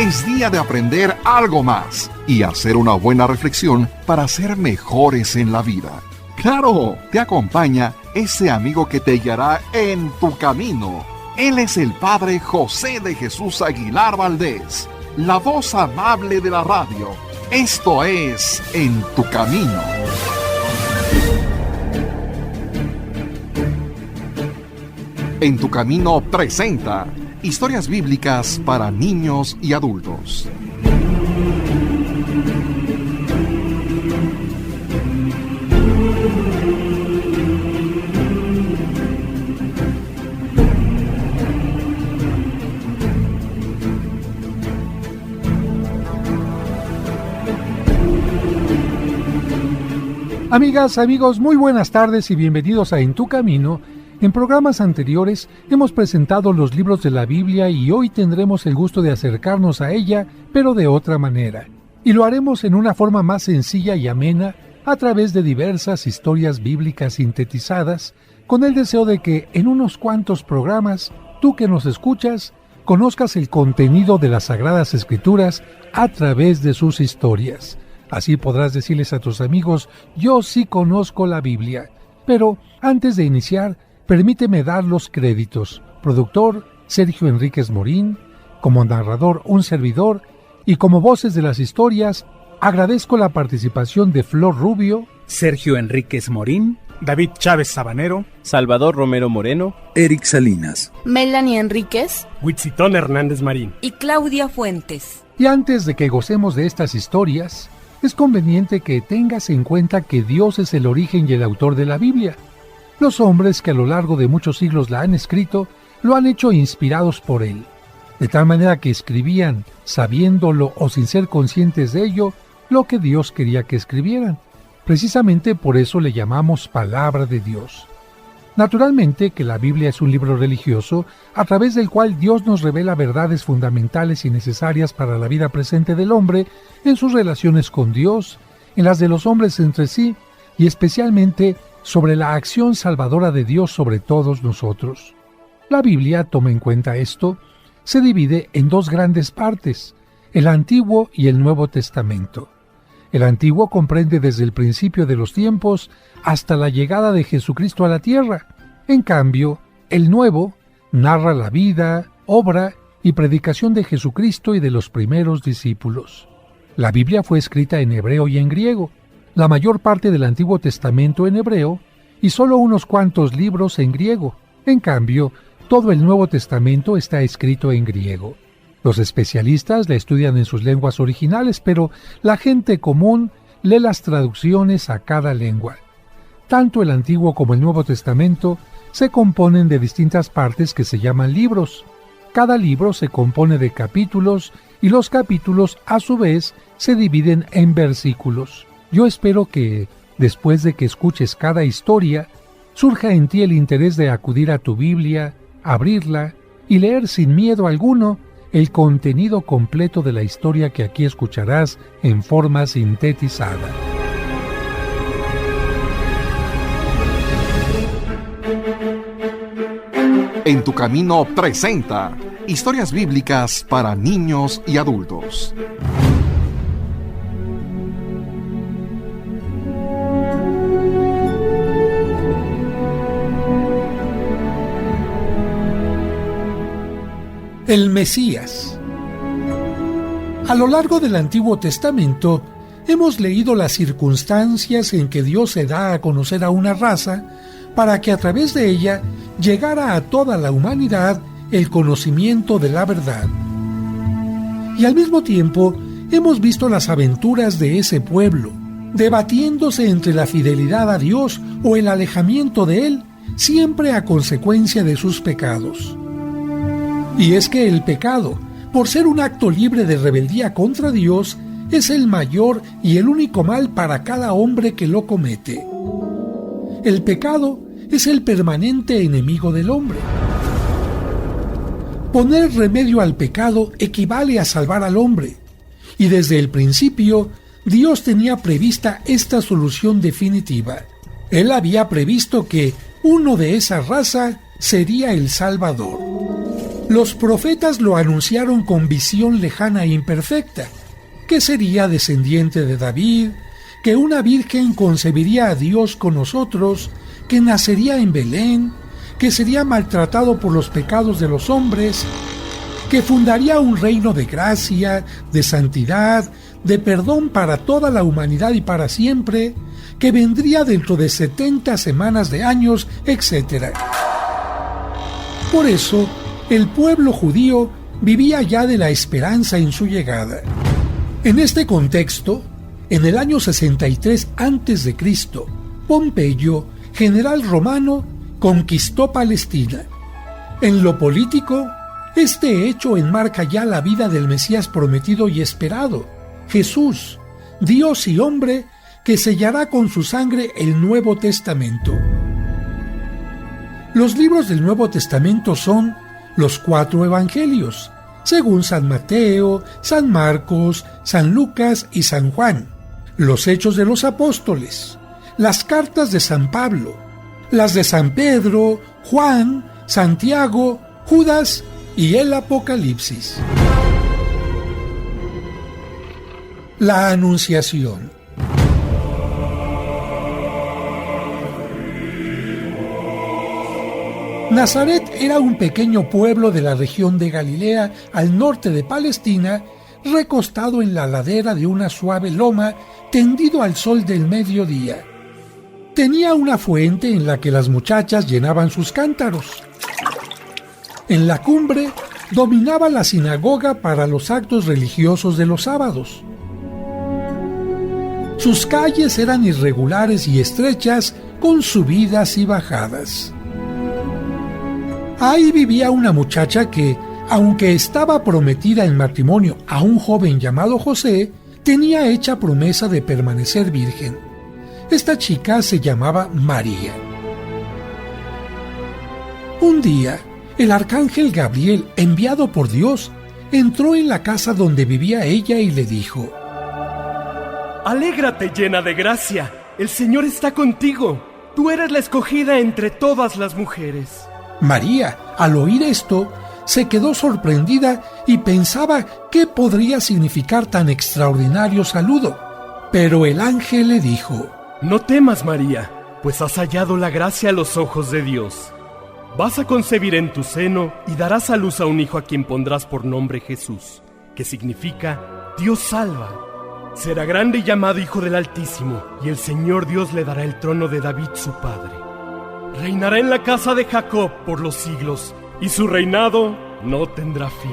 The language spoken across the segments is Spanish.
Es día de aprender algo más y hacer una buena reflexión para ser mejores en la vida. ¡Claro! Te acompaña ese amigo que te guiará en tu camino. Él es el Padre José de Jesús Aguilar Valdés, la voz amable de la radio. Esto es En tu Camino. En tu Camino presenta historias bíblicas para niños y adultos. Amigas, amigos, muy buenas tardes y bienvenidos a En tu Camino. En programas anteriores hemos presentado los libros de la Biblia y hoy tendremos el gusto de acercarnos a ella, pero de otra manera. Y lo haremos en una forma más sencilla y amena a través de diversas historias bíblicas sintetizadas, con el deseo de que en unos cuantos programas, tú que nos escuchas, conozcas el contenido de las Sagradas Escrituras a través de sus historias. Así podrás decirles a tus amigos, yo sí conozco la Biblia. Pero antes de iniciar, permíteme dar los créditos. Productor, Sergio Enríquez Morín. Como narrador, un servidor. Y como voces de las historias, agradezco la participación de Flor Rubio, Sergio Enríquez Morín, David Chávez Sabanero, Salvador Romero Moreno, Eric Salinas, Melanie Enríquez, Huitzitón Hernández Marín y Claudia Fuentes. Y antes de que gocemos de estas historias, es conveniente que tengas en cuenta que Dios es el origen y el autor de la Biblia. Los hombres que a lo largo de muchos siglos la han escrito, lo han hecho inspirados por Él, de tal manera que escribían, sabiéndolo o sin ser conscientes de ello, lo que Dios quería que escribieran. Precisamente por eso le llamamos Palabra de Dios. Naturalmente que la Biblia es un libro religioso a través del cual Dios nos revela verdades fundamentales y necesarias para la vida presente del hombre en sus relaciones con Dios, en las de los hombres entre sí y especialmente sobre la acción salvadora de Dios sobre todos nosotros. La Biblia, toma en cuenta esto, se divide en dos grandes partes, el Antiguo y el Nuevo Testamento. El Antiguo comprende desde el principio de los tiempos hasta la llegada de Jesucristo a la tierra. En cambio, el Nuevo narra la vida, obra y predicación de Jesucristo y de los primeros discípulos. La Biblia fue escrita en hebreo y en griego, la mayor parte del Antiguo Testamento en hebreo y solo unos cuantos libros en griego. En cambio, todo el Nuevo Testamento está escrito en griego. Los especialistas la estudian en sus lenguas originales, pero la gente común lee las traducciones a cada lengua. Tanto el Antiguo como el Nuevo Testamento se componen de distintas partes que se llaman libros. Cada libro se compone de capítulos y los capítulos, a su vez, se dividen en versículos. Yo espero que, después de que escuches cada historia, surja en ti el interés de acudir a tu Biblia, abrirla y leer sin miedo alguno el contenido completo de la historia que aquí escucharás en forma sintetizada. En tu Camino presenta historias bíblicas para niños y adultos. El Mesías. A lo largo del Antiguo Testamento, hemos leído las circunstancias en que Dios se da a conocer a una raza para que a través de ella llegara a toda la humanidad el conocimiento de la verdad. Y al mismo tiempo, hemos visto las aventuras de ese pueblo, debatiéndose entre la fidelidad a Dios o el alejamiento de Él, siempre a consecuencia de sus pecados. Y es que el pecado, por ser un acto libre de rebeldía contra Dios, es el mayor y el único mal para cada hombre que lo comete. El pecado es el permanente enemigo del hombre. Poner remedio al pecado equivale a salvar al hombre, y desde el principio Dios tenía prevista esta solución definitiva. Él había previsto que uno de esa raza sería el Salvador. Los profetas lo anunciaron con visión lejana e imperfecta, que sería descendiente de David, que una virgen concebiría a Dios con nosotros, que nacería en Belén, que sería maltratado por los pecados de los hombres, que fundaría un reino de gracia, de santidad, de perdón para toda la humanidad y para siempre, que vendría dentro de 70 semanas de años, etc. Por eso, el pueblo judío vivía ya de la esperanza en su llegada. En este contexto, en el año 63 a.C., Pompeyo, general romano, conquistó Palestina. En lo político, este hecho enmarca ya la vida del Mesías prometido y esperado, Jesús, Dios y hombre, que sellará con su sangre el Nuevo Testamento. Los libros del Nuevo Testamento son los 4 evangelios, según San Mateo, San Marcos, San Lucas y San Juan, los Hechos de los Apóstoles, las cartas de San Pablo, las de San Pedro, Juan, Santiago, Judas y el Apocalipsis. La Anunciación. Nazaret era un pequeño pueblo de la región de Galilea, al norte de Palestina, recostado en la ladera de una suave loma, tendido al sol del mediodía. Tenía una fuente en la que las muchachas llenaban sus cántaros. En la cumbre dominaba la sinagoga para los actos religiosos de los sábados. Sus calles eran irregulares y estrechas, con subidas y bajadas. Ahí vivía una muchacha que, aunque estaba prometida en matrimonio a un joven llamado José, tenía hecha promesa de permanecer virgen. Esta chica se llamaba María. Un día, el arcángel Gabriel, enviado por Dios, entró en la casa donde vivía ella y le dijo: Alégrate, llena de gracia, el Señor está contigo. Tú eres la escogida entre todas las mujeres. María, al oír esto, se quedó sorprendida y pensaba qué podría significar tan extraordinario saludo. Pero el ángel le dijo: No temas, María, pues has hallado la gracia a los ojos de Dios. Vas a concebir en tu seno y darás a luz a un hijo a quien pondrás por nombre Jesús, que significa Dios salva. Será grande y llamado Hijo del Altísimo, y el Señor Dios le dará el trono de David su padre. Reinará en la casa de Jacob por los siglos, y su reinado no tendrá fin.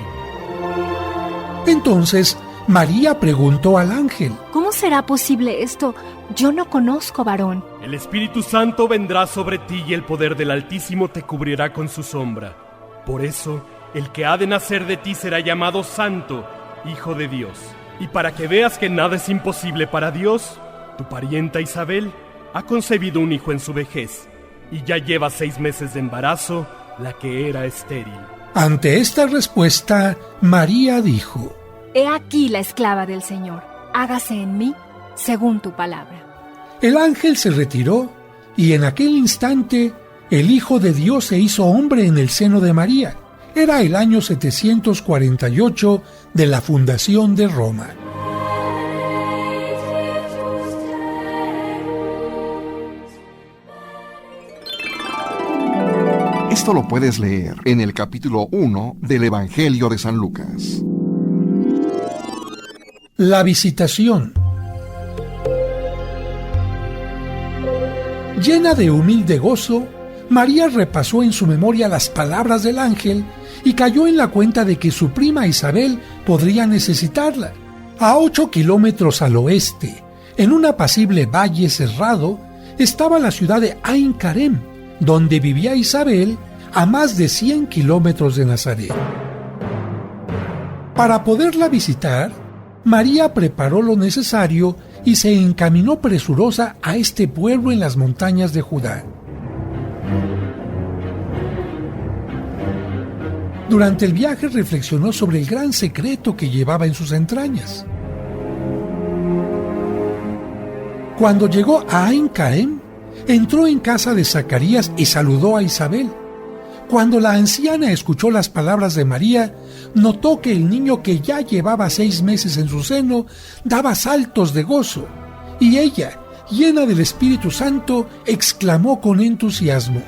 Entonces María preguntó al ángel: ¿Cómo será posible esto? Yo no conozco varón. El Espíritu Santo vendrá sobre ti y el poder del Altísimo te cubrirá con su sombra. Por eso, el que ha de nacer de ti será llamado Santo, Hijo de Dios. Y para que veas que nada es imposible para Dios, tu parienta Isabel ha concebido un hijo en su vejez, y ya lleva 6 meses de embarazo, la que era estéril. Ante esta respuesta, María dijo: He aquí la esclava del Señor, hágase en mí según tu palabra. El ángel se retiró, y en aquel instante el Hijo de Dios se hizo hombre en el seno de María. Era el año 748 de la fundación de Roma. Esto lo puedes leer en el capítulo 1 del Evangelio de San Lucas. La visitación. Llena de humilde gozo, María repasó en su memoria las palabras del ángel y cayó en la cuenta de que su prima Isabel podría necesitarla. A 8 kilómetros al oeste, en un apacible valle cerrado, estaba la ciudad de Ain Karem, donde vivía Isabel, a más de 100 kilómetros de Nazaret. Para poderla visitar, María preparó lo necesario y se encaminó presurosa a este pueblo en las montañas de Judá. Durante el viaje reflexionó sobre el gran secreto que llevaba en sus entrañas. Cuando llegó a Ain Karem, entró en casa de Zacarías y saludó a Isabel. Cuando la anciana escuchó las palabras de María, notó que el niño, que ya llevaba 6 meses en su seno, daba saltos de gozo, y ella, llena del Espíritu Santo, exclamó con entusiasmo: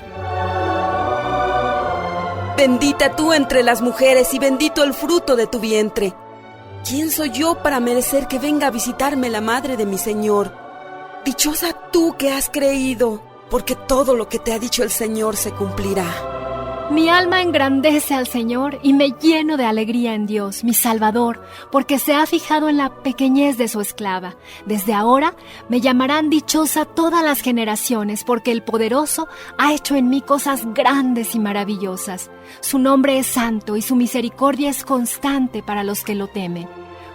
Bendita tú entre las mujeres y bendito el fruto de tu vientre. ¿Quién soy yo para merecer que venga a visitarme la madre de mi Señor? Dichosa tú que has creído, porque todo lo que te ha dicho el Señor se cumplirá. Mi alma engrandece al Señor y me lleno de alegría en Dios, mi Salvador, porque se ha fijado en la pequeñez de su esclava. Desde ahora me llamarán dichosa todas las generaciones, porque el Poderoso ha hecho en mí cosas grandes y maravillosas. Su nombre es santo y su misericordia es constante para los que lo temen.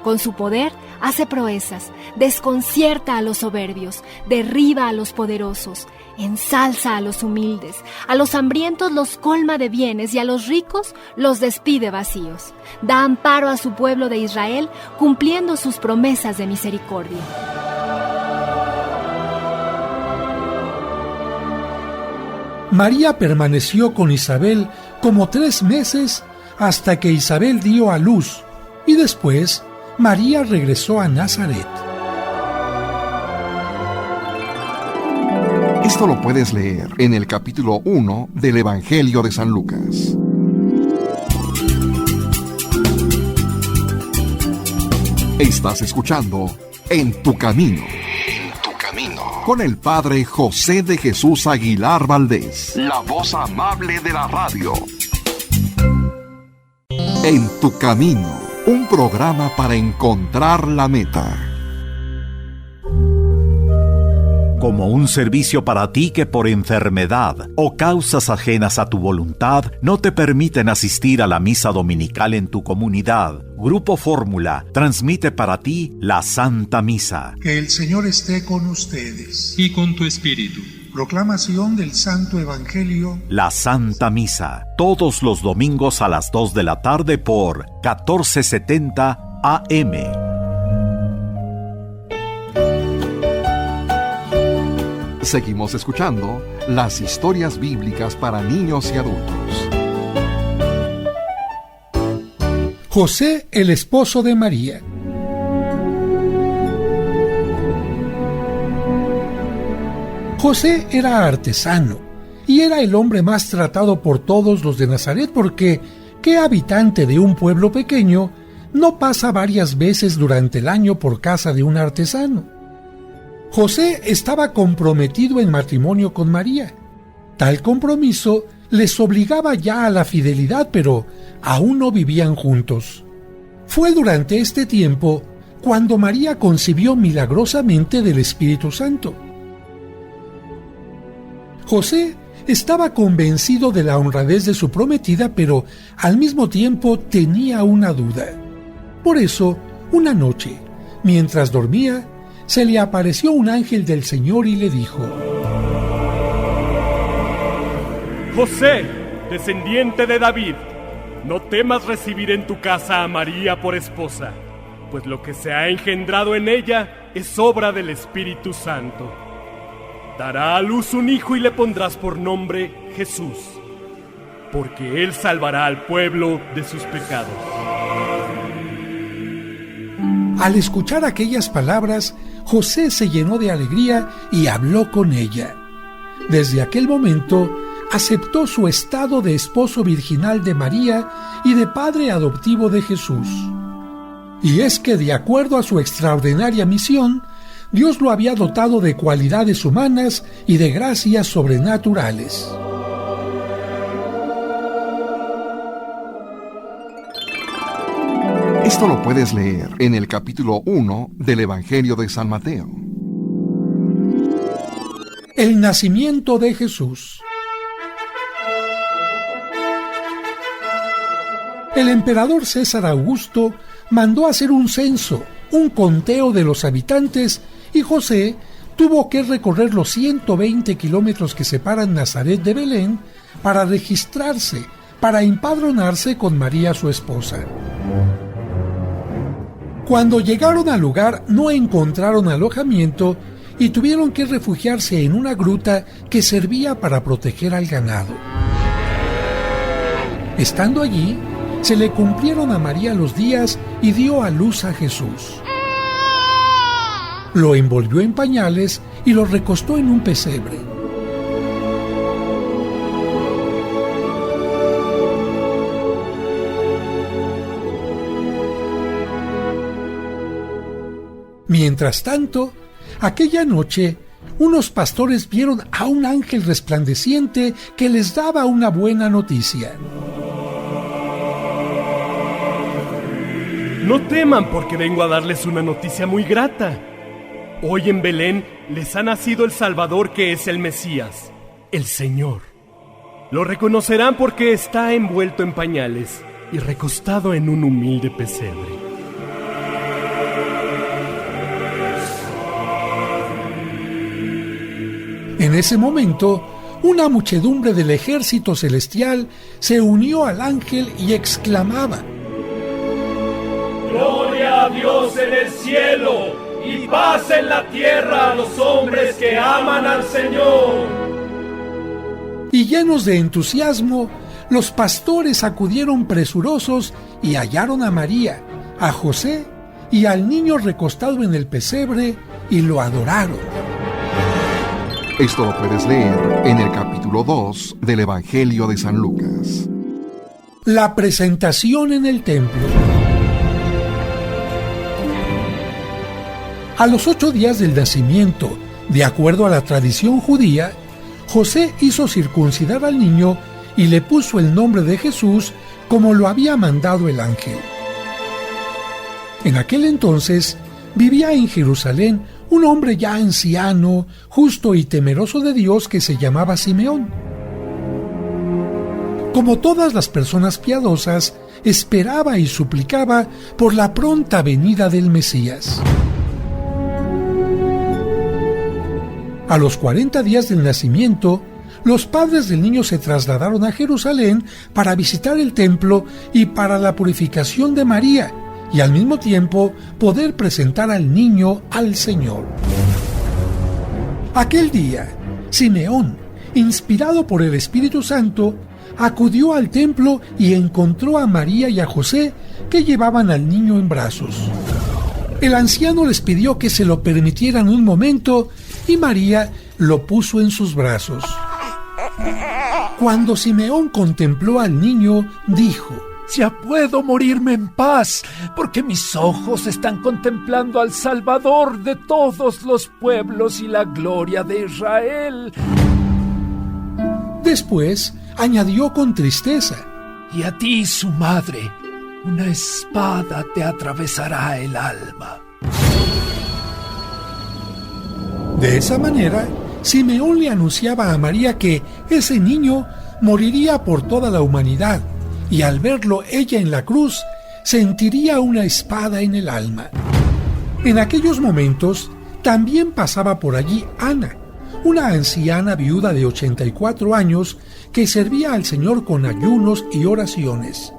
Con su poder hace proezas, desconcierta a los soberbios, derriba a los poderosos, ensalza a los humildes, a los hambrientos los colma de bienes y a los ricos los despide vacíos. Da amparo a su pueblo de Israel, cumpliendo sus promesas de misericordia. María permaneció con Isabel como 3 meses hasta que Isabel dio a luz, y después María regresó a Nazaret. Esto lo puedes leer en el capítulo 1 del Evangelio de San Lucas. Estás escuchando En tu Camino. En tu Camino. Con el Padre José de Jesús Aguilar Valdés, la voz amable de la radio. En tu Camino, un programa para encontrar la meta. Como un servicio para ti que por enfermedad o causas ajenas a tu voluntad no te permiten asistir a la misa dominical en tu comunidad, Grupo Fórmula transmite para ti la Santa Misa. Que el Señor esté con ustedes. Y con tu espíritu. Proclamación del Santo Evangelio. La Santa Misa, todos los domingos a las 2 de la tarde por 1470 AM. Seguimos escuchando las historias bíblicas para niños y adultos. José, el esposo de María. José era artesano y era el hombre más tratado por todos los de Nazaret, porque ¿qué habitante de un pueblo pequeño no pasa varias veces durante el año por casa de un artesano? José estaba comprometido en matrimonio con María. Tal compromiso les obligaba ya a la fidelidad, pero aún no vivían juntos. Fue durante este tiempo cuando María concibió milagrosamente del Espíritu Santo. José estaba convencido de la honradez de su prometida, pero al mismo tiempo tenía una duda. Por eso, una noche, mientras dormía, se le apareció un ángel del Señor y le dijo: José, descendiente de David, no temas recibir en tu casa a María por esposa, pues lo que se ha engendrado en ella es obra del Espíritu Santo. Dará a luz un hijo y le pondrás por nombre Jesús, porque él salvará al pueblo de sus pecados. Al escuchar aquellas palabras, José se llenó de alegría y habló con ella. Desde aquel momento, aceptó su estado de esposo virginal de María y de padre adoptivo de Jesús. Y es que, de acuerdo a su extraordinaria misión, Dios lo había dotado de cualidades humanas y de gracias sobrenaturales. Esto lo puedes leer en el capítulo 1 del Evangelio de San Mateo. El nacimiento de Jesús. El emperador César Augusto mandó hacer un censo, un conteo de los habitantes, y José tuvo que recorrer los 120 kilómetros que separan Nazaret de Belén para registrarse, para empadronarse con María su esposa. Cuando llegaron al lugar no encontraron alojamiento y tuvieron que refugiarse en una gruta que servía para proteger al ganado. Estando allí, se le cumplieron a María los días y dio a luz a Jesús. Lo envolvió en pañales y lo recostó en un pesebre. Mientras tanto, aquella noche, unos pastores vieron a un ángel resplandeciente que les daba una buena noticia. No teman, porque vengo a darles una noticia muy grata. Hoy en Belén les ha nacido el Salvador, que es el Mesías, el Señor. Lo reconocerán porque está envuelto en pañales y recostado en un humilde pesebre. En ese momento, una muchedumbre del ejército celestial se unió al ángel y exclamaba: ¡Gloria a Dios en el cielo y paz en la tierra a los hombres que aman al Señor! Y llenos de entusiasmo, los pastores acudieron presurosos y hallaron a María, a José y al niño recostado en el pesebre y lo adoraron. Esto lo puedes leer en el capítulo 2 del Evangelio de San Lucas. La presentación en el templo. A los 8 días del nacimiento, de acuerdo a la tradición judía, José hizo circuncidar al niño y le puso el nombre de Jesús como lo había mandado el ángel. En aquel entonces vivía en Jerusalén un hombre ya anciano, justo y temeroso de Dios que se llamaba Simeón. Como todas las personas piadosas, esperaba y suplicaba por la pronta venida del Mesías. A los 40 días del nacimiento, los padres del niño se trasladaron a Jerusalén para visitar el templo y para la purificación de María, y al mismo tiempo poder presentar al niño al Señor. Aquel día, Simeón, inspirado por el Espíritu Santo, acudió al templo y encontró a María y a José, que llevaban al niño en brazos. El anciano les pidió que se lo permitieran un momento y María lo puso en sus brazos. Cuando Simeón contempló al niño, dijo: Ya puedo morirme en paz, porque mis ojos están contemplando al Salvador de todos los pueblos y la gloria de Israel. Después añadió con tristeza: Y a ti, su madre, una espada te atravesará el alma. De esa manera, Simeón le anunciaba a María que ese niño moriría por toda la humanidad, y al verlo ella en la cruz, sentiría una espada en el alma. En aquellos momentos, también pasaba por allí Ana, una anciana viuda de 84 años que servía al Señor con ayunos y oraciones.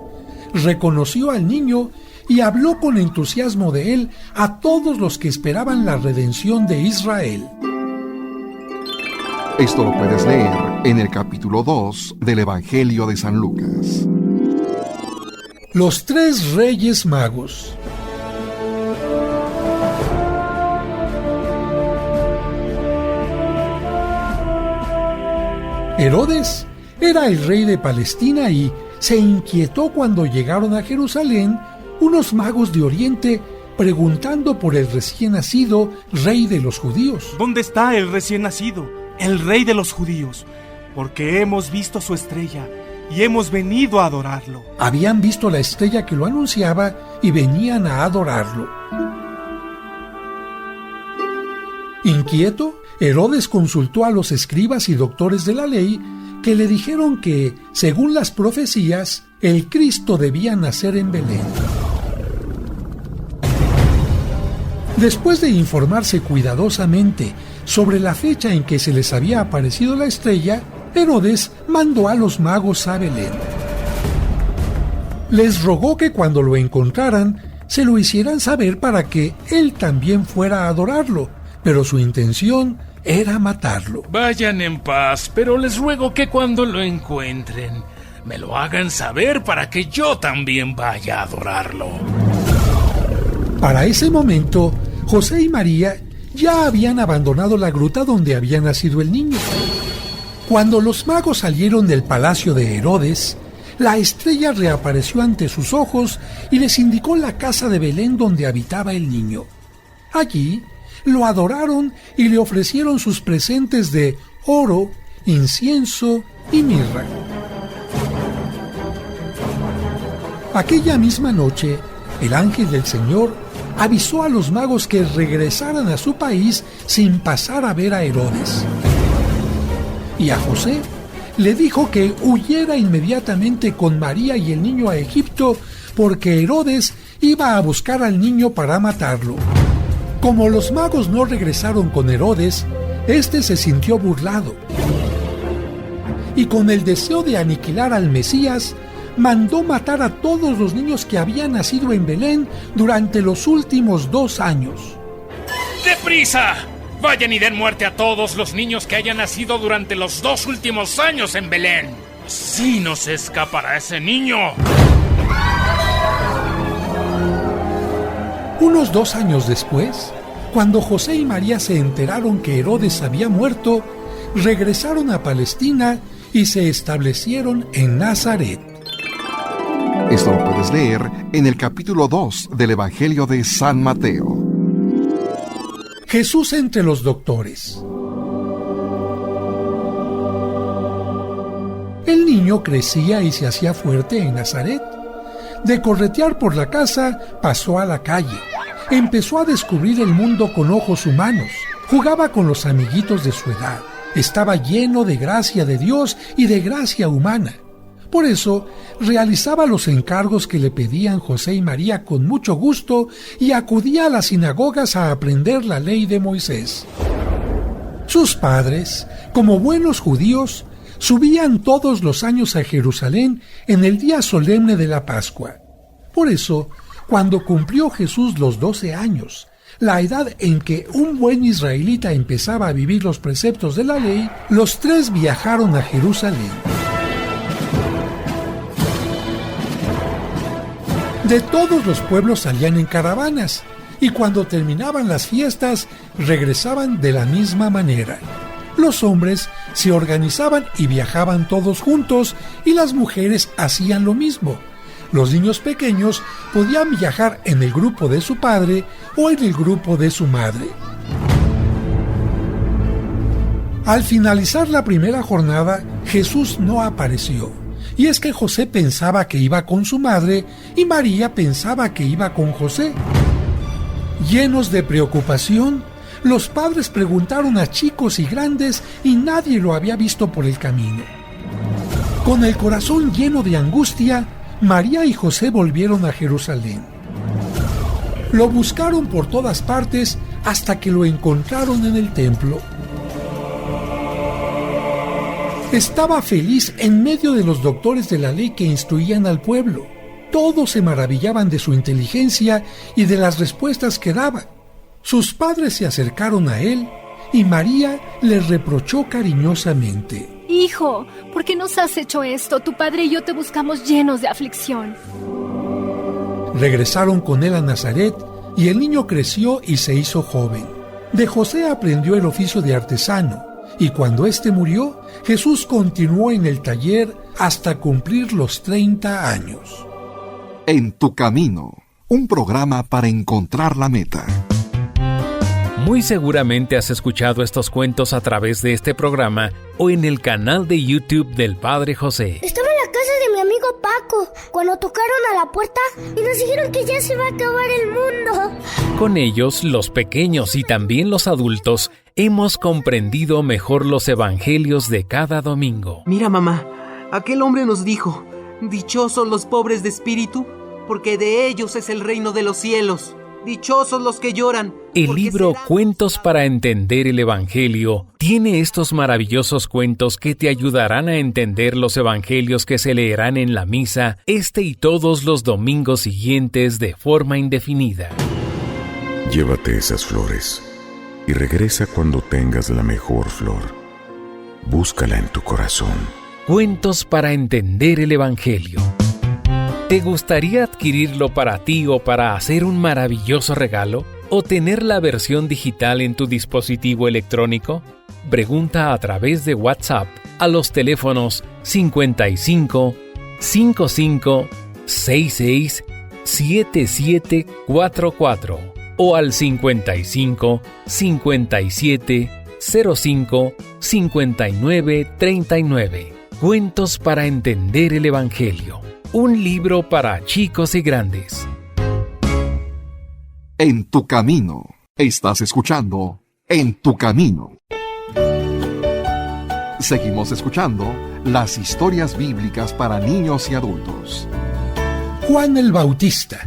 Reconoció al niño y habló con entusiasmo de él a todos los que esperaban la redención de Israel. Esto lo puedes leer en el capítulo 2 del Evangelio de San Lucas. Los 3 Reyes Magos. Herodes era el rey de Palestina y se inquietó cuando llegaron a Jerusalén unos magos de Oriente preguntando por el recién nacido rey de los judíos. ¿Dónde está el recién nacido, el rey de los judíos? Porque hemos visto su estrella y hemos venido a adorarlo. Habían visto la estrella que lo anunciaba y venían a adorarlo. Inquieto, Herodes consultó a los escribas y doctores de la ley, que le dijeron que, según las profecías, el Cristo debía nacer en Belén. Después de informarse cuidadosamente sobre la fecha en que se les había aparecido la estrella, Herodes mandó a los magos a Belén. Les rogó que cuando lo encontraran, se lo hicieran saber para que él también fuera a adorarlo, pero su intención era matarlo. Vayan en paz, pero les ruego que cuando lo encuentren, me lo hagan saber para que yo también vaya a adorarlo. Para ese momento, José y María ya habían abandonado la gruta donde había nacido el niño. Cuando los magos salieron del palacio de Herodes, la estrella reapareció ante sus ojos y les indicó la casa de Belén donde habitaba el niño. Allí lo adoraron y le ofrecieron sus presentes de oro, incienso y mirra. Aquella misma noche, el ángel del Señor avisó a los magos que regresaran a su país sin pasar a ver a Herodes. Y a José le dijo que huyera inmediatamente con María y el niño a Egipto, porque Herodes iba a buscar al niño para matarlo. Como los magos no regresaron con Herodes, éste se sintió burlado. Y con el deseo de aniquilar al Mesías, mandó matar a todos los niños que habían nacido en Belén durante los últimos 2 años. ¡Deprisa! Vayan y den muerte a todos los niños que hayan nacido durante los 2 últimos años en Belén. Así no se escapará ese niño. Unos 2 años después, cuando José y María se enteraron que Herodes había muerto, regresaron a Palestina y se establecieron en Nazaret. Esto lo puedes leer en el capítulo 2 del Evangelio de San Mateo. Jesús entre los doctores. El niño crecía y se hacía fuerte en Nazaret. De corretear por la casa, pasó a la calle. Empezó a descubrir el mundo con ojos humanos. Jugaba con los amiguitos de su edad. Estaba lleno de gracia de Dios y de gracia humana. Por eso, realizaba los encargos que le pedían José y María con mucho gusto y acudía a las sinagogas a aprender la ley de Moisés. Sus padres, como buenos judíos, subían todos los años a Jerusalén en el día solemne de la Pascua. Por eso, cuando cumplió Jesús los 12 años, la edad en que un buen israelita empezaba a vivir los preceptos de la ley, los 3 viajaron a Jerusalén. De todos los pueblos salían en caravanas, y cuando terminaban las fiestas, regresaban de la misma manera. Los hombres se organizaban y viajaban todos juntos, y las mujeres hacían lo mismo. Los niños pequeños podían viajar en el grupo de su padre o en el grupo de su madre. Al finalizar la primera jornada, Jesús no apareció. Y es que José pensaba que iba con su madre y María pensaba que iba con José. Llenos de preocupación, los padres preguntaron a chicos y grandes y nadie lo había visto por el camino. Con el corazón lleno de angustia, María y José volvieron a Jerusalén. Lo buscaron por todas partes hasta que lo encontraron en el templo. Estaba feliz en medio de los doctores de la ley que instruían al pueblo. Todos se maravillaban de su inteligencia y de las respuestas que daba. Sus padres se acercaron a él y María le reprochó cariñosamente: Hijo, ¿por qué nos has hecho esto? Tu padre y yo te buscamos llenos de aflicción. Regresaron con él a Nazaret y el niño creció y se hizo joven. De José aprendió el oficio de artesano. Y cuando éste murió, Jesús continuó en el taller hasta cumplir los 30 años. En tu camino, un programa para encontrar la meta. Muy seguramente has escuchado estos cuentos a través de este programa o en el canal de YouTube del Padre José. Estaba en la casa de mi amigo Paco cuando tocaron a la puerta y nos dijeron que ya se va a acabar el mundo. Con ellos, los pequeños y también los adultos, hemos comprendido mejor los evangelios de cada domingo. Mira, mamá, aquel hombre nos dijo: dichosos los pobres de espíritu, porque de ellos es el reino de los cielos. Dichosos los que lloran. El libro Cuentos para entender el Evangelio tiene estos maravillosos cuentos que te ayudarán a entender los evangelios que se leerán en la misa este y todos los domingos siguientes de forma indefinida. Llévate esas flores y regresa cuando tengas la mejor flor. Búscala en tu corazón Cuentos para entender el Evangelio. ¿Te gustaría adquirirlo para ti o para hacer un maravilloso regalo? ¿O tener la versión digital en tu dispositivo electrónico? Pregunta a través de WhatsApp a los teléfonos 55 55 66 7744 o al 55 57 05 59 39. Cuentos para entender el Evangelio. Un libro para chicos y grandes. En tu camino. Estás escuchando En tu camino. Seguimos escuchando las historias bíblicas para niños y adultos. Juan el Bautista.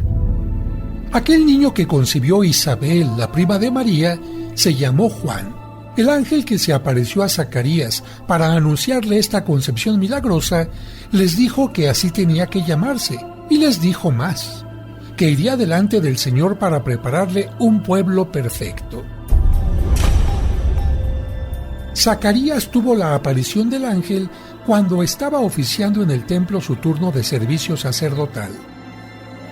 Aquel niño que concibió Isabel, la prima de María, se llamó Juan. El ángel que se apareció a Zacarías para anunciarle esta concepción milagrosa, les dijo que así tenía que llamarse, y les dijo más, que iría delante del Señor para prepararle un pueblo perfecto. Zacarías tuvo la aparición del ángel cuando estaba oficiando en el templo su turno de servicio sacerdotal.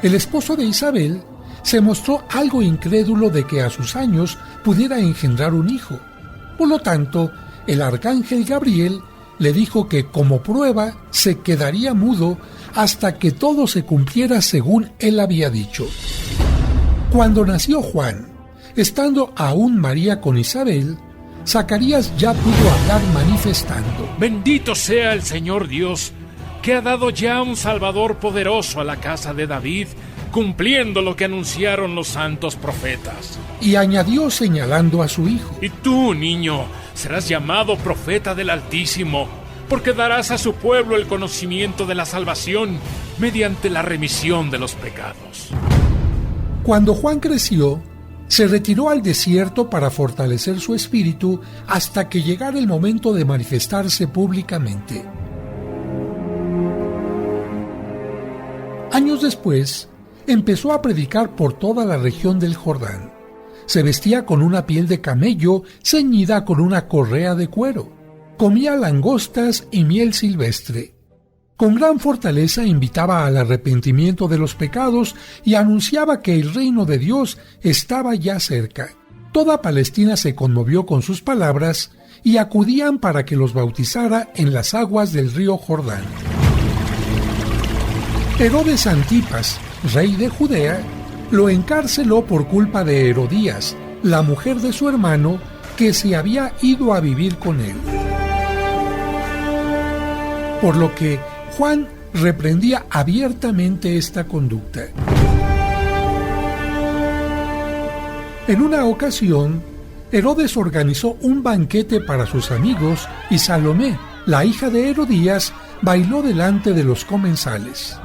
El esposo de Isabel se mostró algo incrédulo de que a sus años pudiera engendrar un hijo. Por lo tanto, el arcángel Gabriel le dijo que como prueba se quedaría mudo hasta que todo se cumpliera según él había dicho. Cuando nació Juan, estando aún María con Isabel, Zacarías ya pudo hablar manifestando: Bendito sea el Señor Dios, que ha dado ya un Salvador poderoso a la casa de David, cumpliendo lo que anunciaron los santos profetas. Y añadió señalando a su hijo: Y tú, niño, serás llamado profeta del Altísimo, porque darás a su pueblo el conocimiento de la salvación mediante la remisión de los pecados. Cuando Juan creció, se retiró al desierto para fortalecer su espíritu hasta que llegara el momento de manifestarse públicamente. Años después, empezó a predicar por toda la región del Jordán. Se vestía con una piel de camello ceñida con una correa de cuero. Comía langostas y miel silvestre. Con gran fortaleza invitaba al arrepentimiento de los pecados y anunciaba que el reino de Dios estaba ya cerca. Toda Palestina se conmovió con sus palabras y acudían para que los bautizara en las aguas del río Jordán. Herodes Antipas, rey de Judea, lo encarceló por culpa de Herodías, la mujer de su hermano, que se había ido a vivir con él. Por lo que Juan reprendía abiertamente esta conducta. En una ocasión, Herodes organizó un banquete para sus amigos y Salomé, la hija de Herodías, bailó delante de los comensales.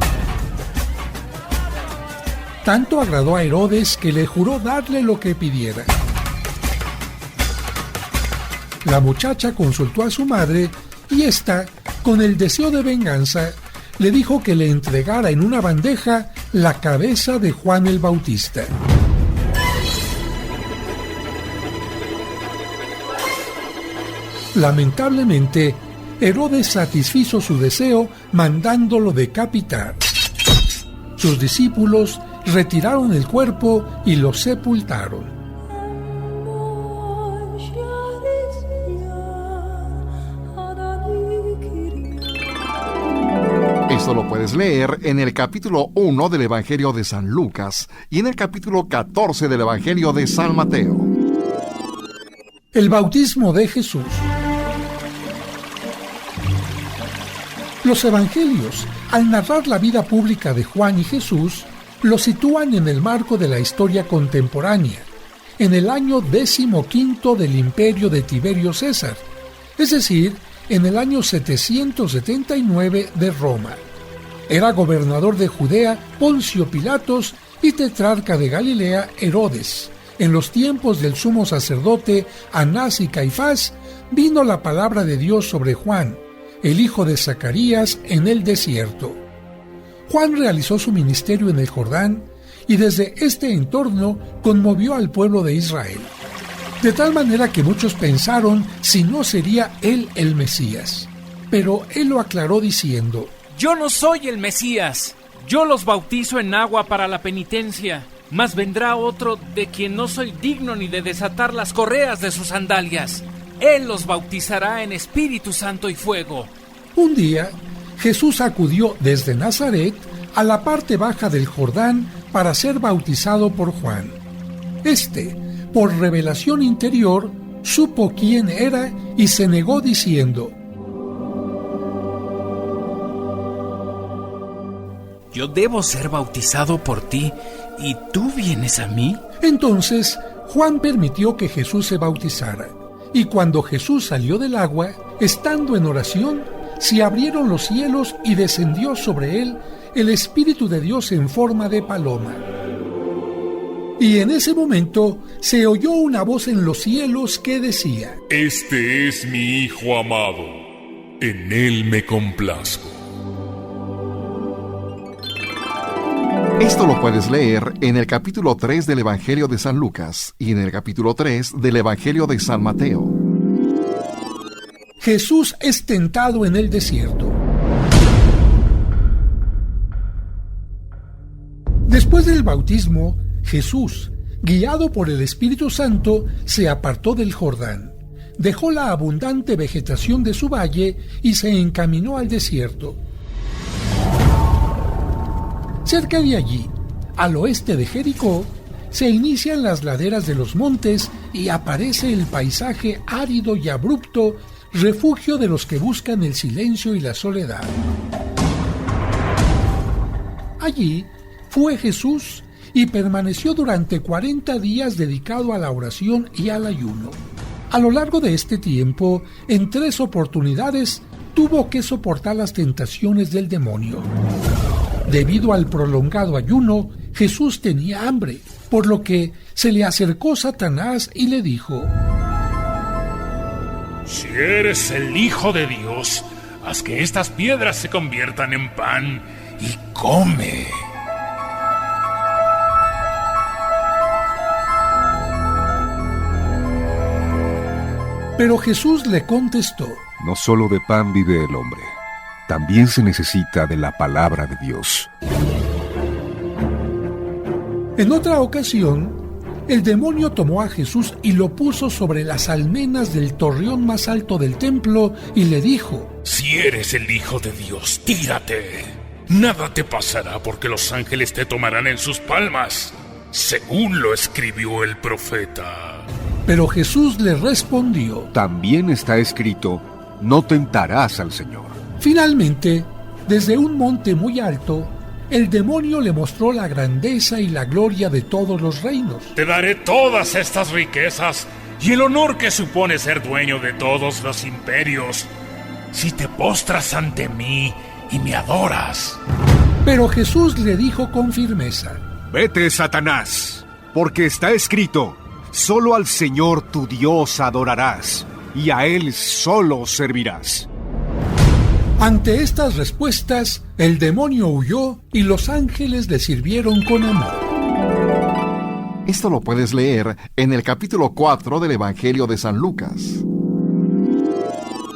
Tanto agradó a Herodes que le juró darle lo que pidiera. La muchacha consultó a su madre y ésta, con el deseo de venganza, le dijo que le entregara en una bandeja la cabeza de Juan el Bautista. Lamentablemente, Herodes satisfizo su deseo mandándolo decapitar. Sus discípulos retiraron el cuerpo y lo sepultaron. Esto lo puedes leer en el capítulo 1 del Evangelio de San Lucas y en el capítulo 14 del Evangelio de San Mateo. El bautismo de Jesús. Los evangelios, al narrar la vida pública de Juan y Jesús, lo sitúan en el marco de la historia contemporánea, en el año 15 del imperio de Tiberio César, es decir, en el año 779 de Roma. Era gobernador de Judea Poncio Pilatos y tetrarca de Galilea Herodes. En los tiempos del sumo sacerdote Anás y Caifás vino la palabra de Dios sobre Juan, el hijo de Zacarías, en el desierto. Juan realizó su ministerio en el Jordán y desde este entorno conmovió al pueblo de Israel, de tal manera que muchos pensaron si no sería él el Mesías. Pero él lo aclaró diciendo: Yo no soy el Mesías. Yo los bautizo en agua para la penitencia, mas vendrá otro de quien no soy digno ni de desatar las correas de sus sandalias. Él los bautizará en Espíritu Santo y fuego. Un día, Jesús acudió desde Nazaret a la parte baja del Jordán para ser bautizado por Juan. Por revelación interior, supo quién era y se negó diciendo: Yo debo ser bautizado por ti, ¿y tú vienes a mí? Entonces, Juan permitió que Jesús se bautizara. Y cuando Jesús salió del agua, estando en oración, se abrieron los cielos y descendió sobre él el Espíritu de Dios en forma de paloma. Y en ese momento se oyó una voz en los cielos que decía: Este es mi Hijo amado, en él me complazco. Esto lo puedes leer en el capítulo 3 del Evangelio de San Lucas y en el capítulo 3 del Evangelio de San Mateo. Jesús es tentado en el desierto. Después del bautismo, Jesús, guiado por el Espíritu Santo, se apartó del Jordán, dejó la abundante vegetación de su valle y se encaminó al desierto. Cerca de allí, al oeste de Jericó, se inician las laderas de los montes y aparece el paisaje árido y abrupto, refugio de los que buscan el silencio y la soledad. Allí fue Jesús y permaneció durante 40 días dedicado a la oración y al ayuno. A lo largo de este tiempo, en 3 oportunidades, tuvo que soportar las tentaciones del demonio. Debido al prolongado ayuno, Jesús tenía hambre, por lo que se le acercó Satanás y le dijo: Si eres el Hijo de Dios, haz que estas piedras se conviertan en pan y come. Pero Jesús le contestó: No solo de pan vive el hombre, también se necesita de la palabra de Dios. En otra ocasión, el demonio tomó a Jesús y lo puso sobre las almenas del torreón más alto del templo y le dijo: Si eres el Hijo de Dios, tírate. Nada te pasará porque los ángeles te tomarán en sus palmas, según lo escribió el profeta. Pero Jesús le respondió: También está escrito: No tentarás al Señor. Finalmente, desde un monte muy alto, el demonio le mostró la grandeza y la gloria de todos los reinos. Te daré todas estas riquezas y el honor que supone ser dueño de todos los imperios, si te postras ante mí y me adoras. Pero Jesús le dijo con firmeza: Vete, Satanás, porque está escrito: Solo al Señor tu Dios adorarás, y a Él solo servirás. Ante estas respuestas, el demonio huyó y los ángeles le sirvieron con amor. Esto lo puedes leer en el capítulo 4 del Evangelio de San Lucas.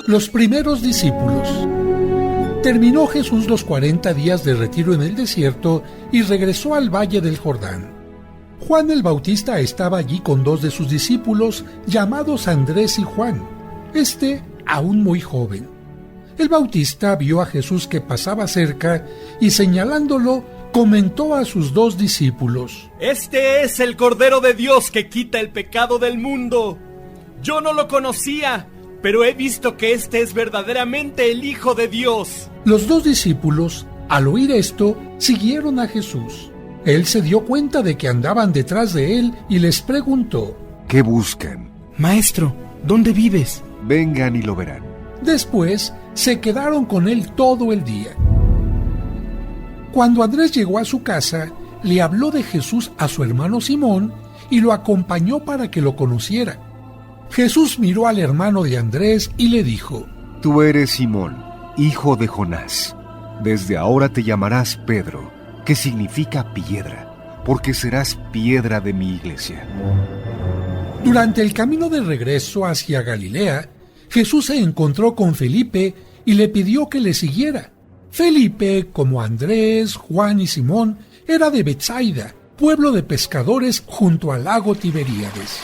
Los primeros discípulos. Terminó Jesús los 40 días de retiro en el desierto y regresó al valle del Jordán. Juan el Bautista estaba allí con 2 de sus discípulos, llamados Andrés y Juan, aún muy joven. El Bautista vio a Jesús que pasaba cerca y, señalándolo, comentó a sus 2 discípulos: Este es el Cordero de Dios que quita el pecado del mundo. Yo no lo conocía, pero he visto que este es verdaderamente el Hijo de Dios. Los 2 discípulos, al oír esto, siguieron a Jesús. Él se dio cuenta de que andaban detrás de él y les preguntó: ¿Qué buscan? Maestro, ¿dónde vives? Vengan y lo verán. Después se quedaron con él todo el día. Cuando Andrés llegó a su casa, le habló de Jesús a su hermano Simón y lo acompañó para que lo conociera. Jesús miró al hermano de Andrés y le dijo: Tú eres Simón, hijo de Jonás. Desde ahora te llamarás Pedro, que significa piedra, porque serás piedra de mi iglesia. Durante el camino de regreso hacia Galilea, Jesús se encontró con Felipe y le pidió que le siguiera. Felipe, como Andrés, Juan y Simón, era de Betsaida, pueblo de pescadores junto al lago Tiberíades.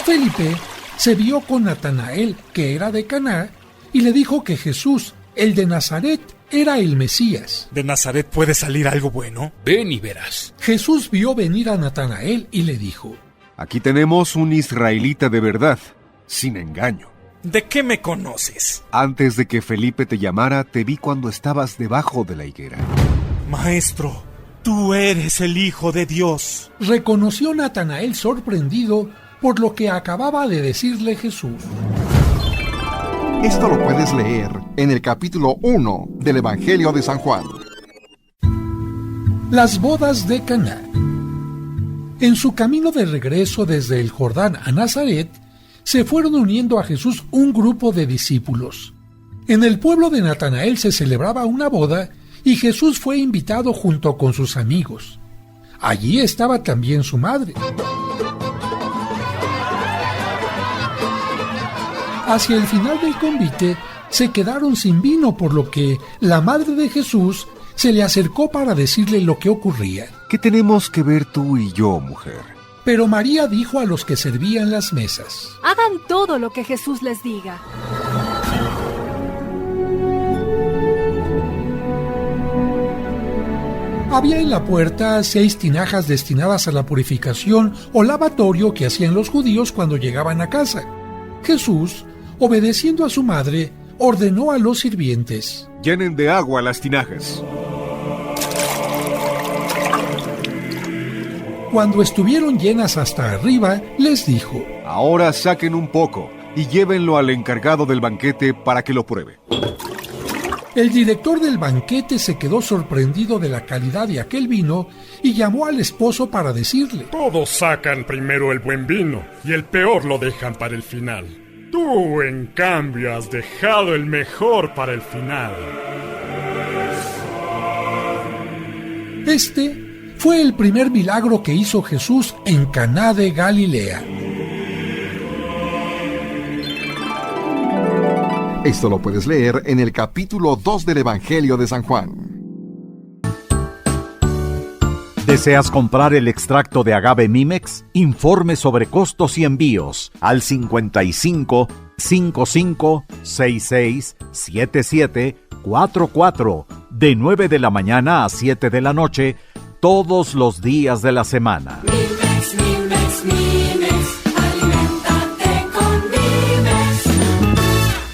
Felipe se vio con Natanael, que era de Caná, y le dijo que Jesús, el de Nazaret, era el Mesías. ¿De Nazaret puede salir algo bueno? Ven y verás. Jesús vio venir a Natanael y le dijo: Aquí tenemos un israelita de verdad, sin engaño. ¿De qué me conoces? Antes de que Felipe te llamara, te vi cuando estabas debajo de la higuera. Maestro, tú eres el Hijo de Dios. Reconoció Natanael sorprendido por lo que acababa de decirle Jesús. Esto lo puedes leer en el capítulo 1 del Evangelio de San Juan. Las bodas de Caná. En su camino de regreso desde el Jordán a Nazaret, se fueron uniendo a Jesús un grupo de discípulos. En el pueblo de Natanael se celebraba una boda y Jesús fue invitado junto con sus amigos. Allí estaba también su madre. Hacia el final del convite se quedaron sin vino, por lo que la madre de Jesús se le acercó para decirle lo que ocurría. ¿Qué tenemos que ver tú y yo, mujer? Pero María dijo a los que servían las mesas: Hagan todo lo que Jesús les diga. Había en la puerta 6 tinajas destinadas a la purificación o lavatorio que hacían los judíos cuando llegaban a casa. Jesús, obedeciendo a su madre, ordenó a los sirvientes: Llenen de agua las tinajas. Cuando estuvieron llenas hasta arriba, les dijo: Ahora saquen un poco y llévenlo al encargado del banquete para que lo pruebe. El director del banquete se quedó sorprendido de la calidad de aquel vino y llamó al esposo para decirle: Todos sacan primero el buen vino y el peor lo dejan para el final. Tú, en cambio, has dejado el mejor para el final. Este fue el primer milagro que hizo Jesús en Caná de Galilea. Esto lo puedes leer en el capítulo 2 del Evangelio de San Juan. ¿Deseas comprar el extracto de agave Mimex? Informe sobre costos y envíos al 55 55 66 77 44 de 9 de la mañana a 7 de la noche todos los días de la semana. Mimex, Mimex, Mimex, aliméntate con Mimex.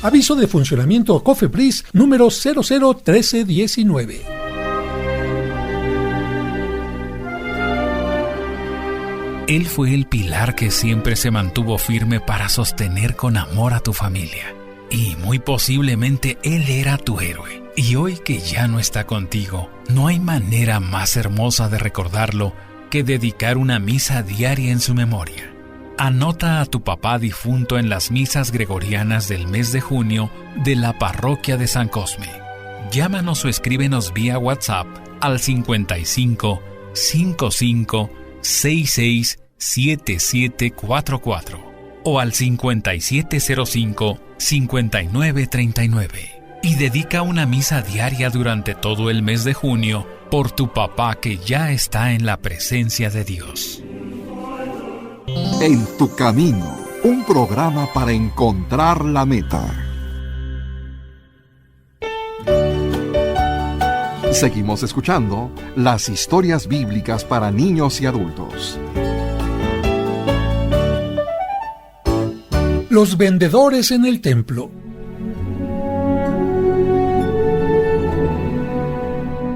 Aviso de funcionamiento COFEPRIS número 001319. Él fue el pilar que siempre se mantuvo firme para sostener con amor a tu familia. Y muy posiblemente Él era tu héroe. Y hoy que ya no está contigo, no hay manera más hermosa de recordarlo que dedicar una misa diaria en su memoria. Anota a tu papá difunto en las misas gregorianas del mes de junio de la parroquia de San Cosme. Llámanos o escríbenos vía WhatsApp al 55 55 66 7744 o al 5705 5939 y dedica una misa diaria durante todo el mes de junio por tu papá que ya está en la presencia de Dios. En tu camino, un programa para encontrar la meta. Seguimos escuchando las historias bíblicas para niños y adultos. Los vendedores en el templo.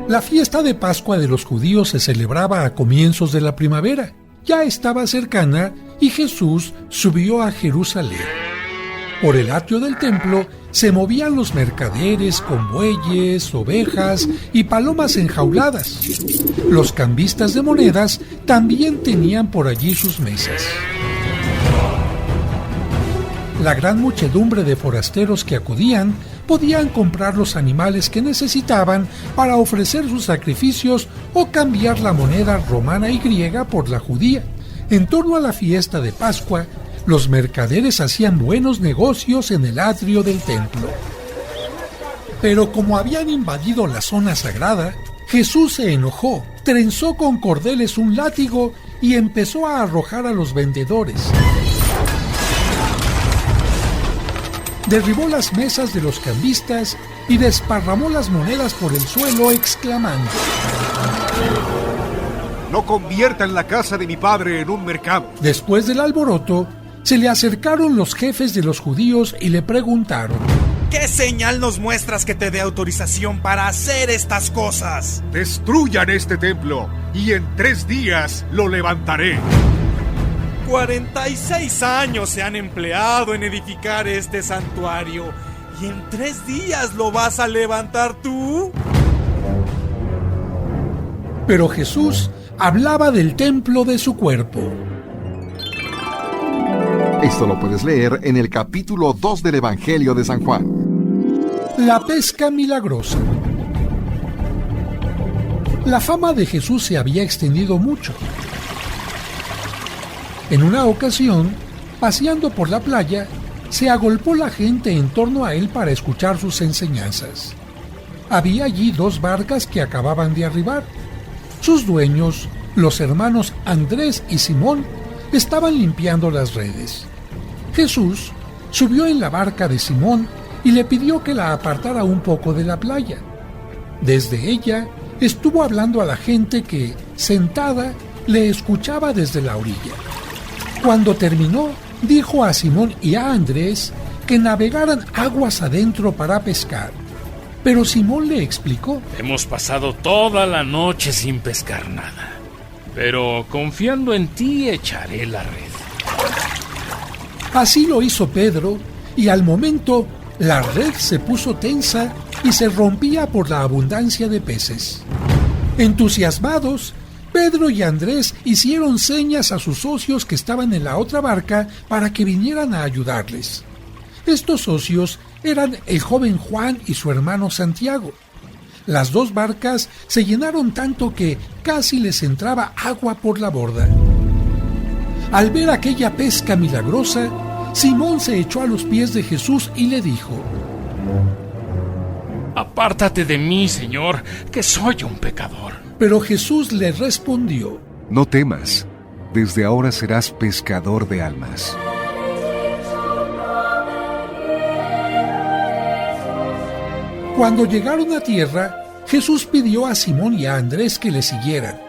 La fiesta de Pascua de los judíos se celebraba a comienzos de la primavera. Ya estaba cercana y Jesús subió a Jerusalén. Por el atrio del templo se movían los mercaderes con bueyes, ovejas y palomas enjauladas. Los cambistas de monedas también tenían por allí sus mesas. La gran muchedumbre de forasteros que acudían podían comprar los animales que necesitaban para ofrecer sus sacrificios o cambiar la moneda romana y griega por la judía. En torno a la fiesta de Pascua, los mercaderes hacían buenos negocios en el atrio del templo. Pero como habían invadido la zona sagrada, Jesús se enojó, trenzó con cordeles un látigo y empezó a arrojar a los vendedores. Derribó las mesas de los cambistas y desparramó las monedas por el suelo, exclamando: No conviertan la casa de mi padre en un mercado. Después del alboroto, se le acercaron los jefes de los judíos y le preguntaron: ¿Qué señal nos muestras que te dé autorización para hacer estas cosas? Destruyan este templo y en 3 días lo levantaré. 46 años se han empleado en edificar este santuario y en 3 días lo vas a levantar tú. Pero Jesús hablaba del templo de su cuerpo. Esto lo puedes leer en el capítulo 2 del Evangelio de San Juan. La pesca milagrosa. La fama de Jesús se había extendido mucho. En una ocasión, paseando por la playa, se agolpó la gente en torno a él para escuchar sus enseñanzas. Había allí 2 barcas que acababan de arribar. Sus dueños, los hermanos Andrés y Simón, estaban limpiando las redes. Jesús subió en la barca de Simón y le pidió que la apartara un poco de la playa. Desde ella estuvo hablando a la gente que, sentada, le escuchaba desde la orilla. Cuando terminó, dijo a Simón y a Andrés que navegaran aguas adentro para pescar. Pero Simón le explicó: Hemos pasado toda la noche sin pescar nada, pero confiando en ti echaré la red. Así lo hizo Pedro, y al momento la red se puso tensa y se rompía por la abundancia de peces. Entusiasmados, Pedro y Andrés hicieron señas a sus socios que estaban en la otra barca para que vinieran a ayudarles. Estos socios eran el joven Juan y su hermano Santiago. Las 2 barcas se llenaron tanto que casi les entraba agua por la borda. Al ver aquella pesca milagrosa, Simón se echó a los pies de Jesús y le dijo: Apártate de mí, Señor, que soy un pecador. Pero Jesús le respondió: No temas, desde ahora serás pescador de almas. Cuando llegaron a tierra, Jesús pidió a Simón y a Andrés que le siguieran.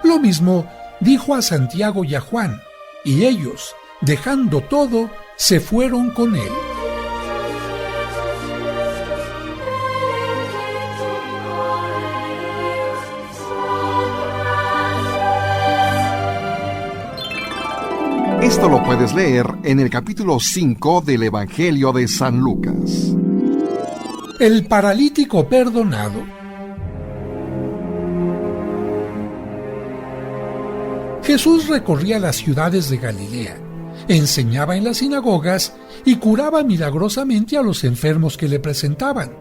Lo mismo dijo a Santiago y a Juan, y ellos, dejando todo, se fueron con él. Esto lo puedes leer en el capítulo 5 del Evangelio de San Lucas. El paralítico perdonado. Jesús recorría las ciudades de Galilea, enseñaba en las sinagogas y curaba milagrosamente a los enfermos que le presentaban.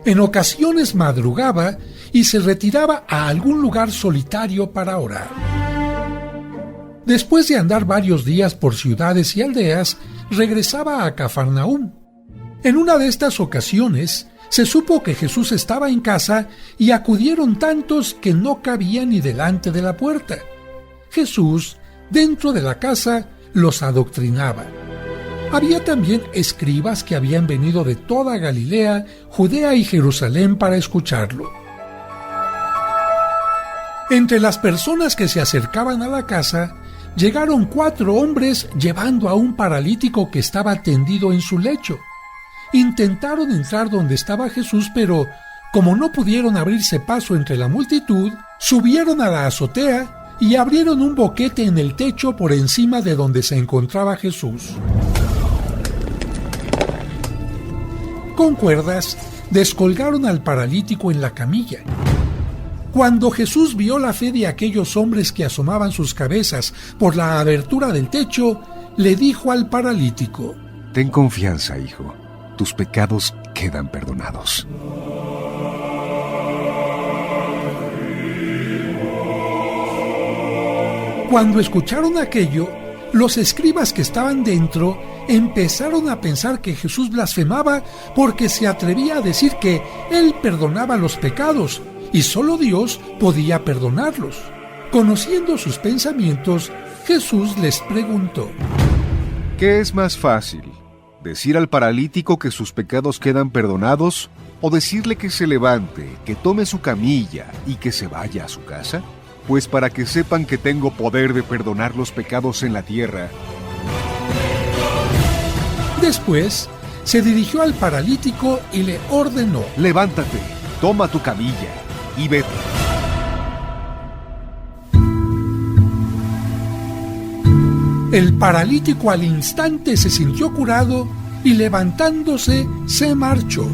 En ocasiones madrugaba y se retiraba a algún lugar solitario para orar. Después de andar varios días por ciudades y aldeas, regresaba a Cafarnaúm. En una de estas ocasiones, se supo que Jesús estaba en casa y acudieron tantos que no cabía ni delante de la puerta. Jesús, dentro de la casa, los adoctrinaba. Había también escribas que habían venido de toda Galilea, Judea y Jerusalén para escucharlo. Entre las personas que se acercaban a la casa, llegaron 4 hombres llevando a un paralítico que estaba tendido en su lecho. Intentaron entrar donde estaba Jesús, pero como no pudieron abrirse paso entre la multitud, subieron a la azotea y abrieron un boquete en el techo por encima de donde se encontraba Jesús. Con cuerdas, descolgaron al paralítico en la camilla. Cuando Jesús vio la fe de aquellos hombres que asomaban sus cabezas por la abertura del techo, le dijo al paralítico: Ten confianza, hijo. Tus pecados quedan perdonados. Cuando escucharon aquello, los escribas que estaban dentro empezaron a pensar que Jesús blasfemaba porque se atrevía a decir que Él perdonaba los pecados y solo Dios podía perdonarlos. Conociendo sus pensamientos, Jesús les preguntó: ¿qué es más fácil? ¿Decir al paralítico que sus pecados quedan perdonados? ¿O decirle que se levante, que tome su camilla y que se vaya a su casa? Pues para que sepan que tengo poder de perdonar los pecados en la tierra. Después, se dirigió al paralítico y le ordenó: levántate, toma tu camilla y vete. El paralítico al instante se sintió curado y levantándose se marchó.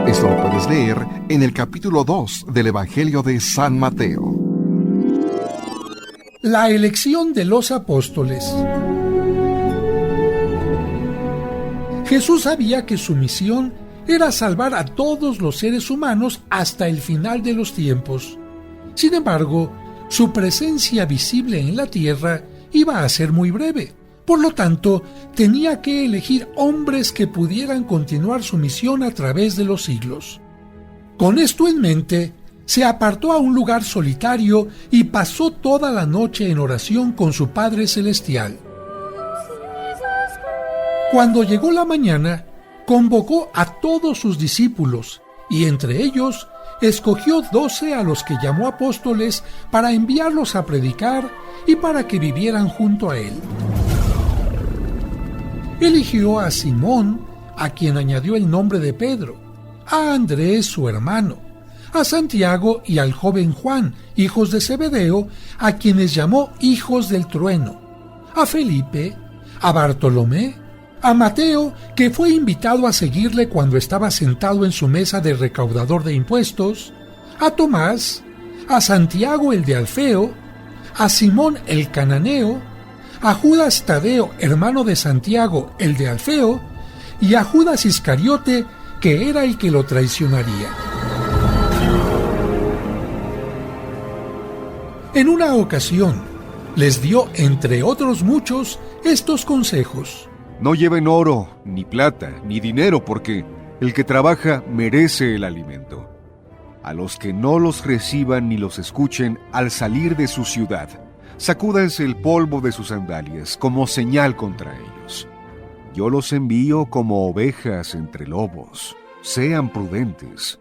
Esto lo puedes leer en el capítulo 2 del Evangelio de San Mateo. La elección de los apóstoles. Jesús sabía que su misión era salvar a todos los seres humanos hasta el final de los tiempos. Sin embargo, su presencia visible en la tierra iba a ser muy breve. Por lo tanto, tenía que elegir hombres que pudieran continuar su misión a través de los siglos. Con esto en mente, se apartó a un lugar solitario y pasó toda la noche en oración con su Padre Celestial. Cuando llegó la mañana, convocó a todos sus discípulos y entre ellos escogió 12 a los que llamó apóstoles para enviarlos a predicar y para que vivieran junto a él. Eligió a Simón, a quien añadió el nombre de Pedro, a Andrés su hermano, a Santiago y al joven Juan, hijos de Zebedeo, a quienes llamó hijos del trueno, a Felipe, a Bartolomé, a Mateo, que fue invitado a seguirle cuando estaba sentado en su mesa de recaudador de impuestos, a Tomás, a Santiago el de Alfeo, a Simón el cananeo, a Judas Tadeo, hermano de Santiago el de Alfeo, y a Judas Iscariote, que era el que lo traicionaría. En una ocasión, les dio, entre otros muchos, estos consejos: no lleven oro, ni plata, ni dinero, porque el que trabaja merece el alimento. A los que no los reciban ni los escuchen al salir de su ciudad, sacúdanse el polvo de sus sandalias como señal contra ellos. Yo los envío como ovejas entre lobos. Sean prudentes.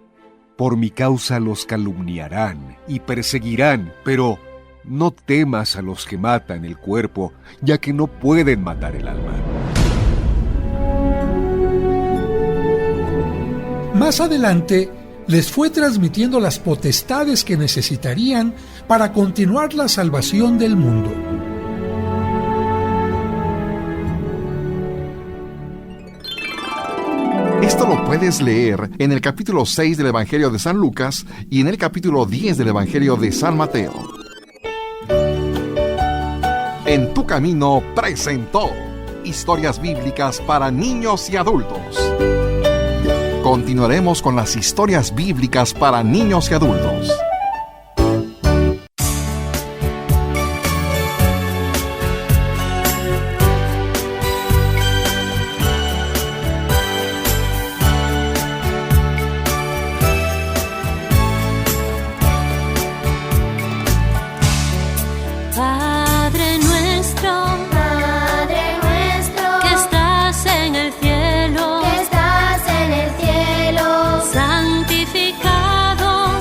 Por mi causa los calumniarán y perseguirán, pero no temas a los que matan el cuerpo, ya que no pueden matar el alma. Más adelante, les fue transmitiendo las potestades que necesitarían para continuar la salvación del mundo. Esto lo puedes leer en el capítulo 6 del Evangelio de San Lucas y en el capítulo 10 del Evangelio de San Mateo. En tu camino presentó historias bíblicas para niños y adultos. Continuaremos con las historias bíblicas para niños y adultos. Santificado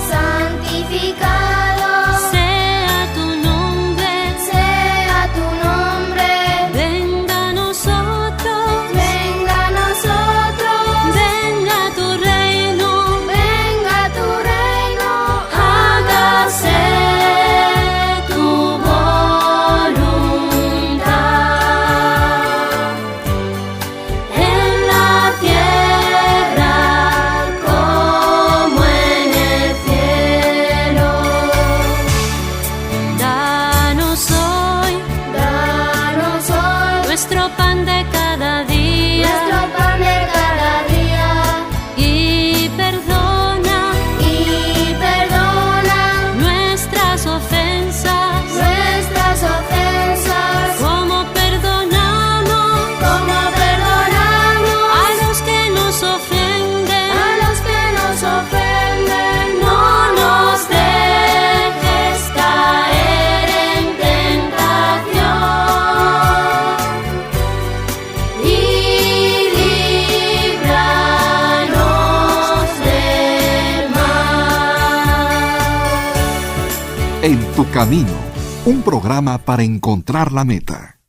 En tu camino, un programa para encontrar la meta.